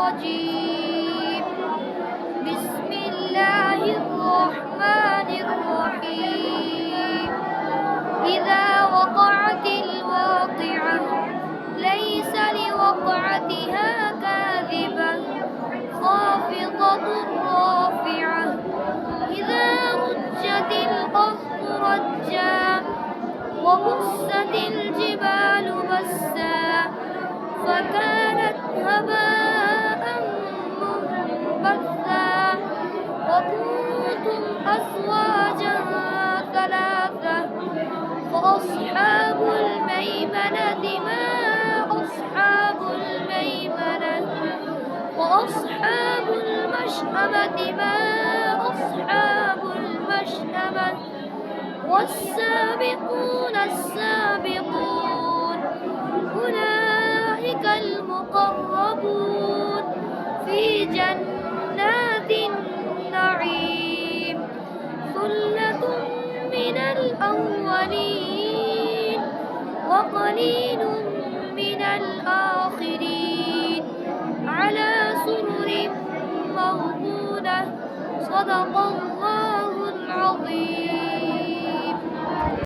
الرجيم. بسم الله الرحمن الرحيم. إذا وقعت الواقعة ليس لوقعتها كاذبة خافضة رافعة. إذا رجت الأرض رجا وبست الجبال بسا فكانت هباء منبثا. وكنتم أزواجا ثلاثة فأصحاب الميمنة ما أصحاب الميمنة وأصحاب المشأمة ما أصحاب المشأمة. والسابقون السابقون أولئك المقربون في جنات النعيم. ثلة من الأولين وقليل من الآخرين على سرر موضونة. صدق الله.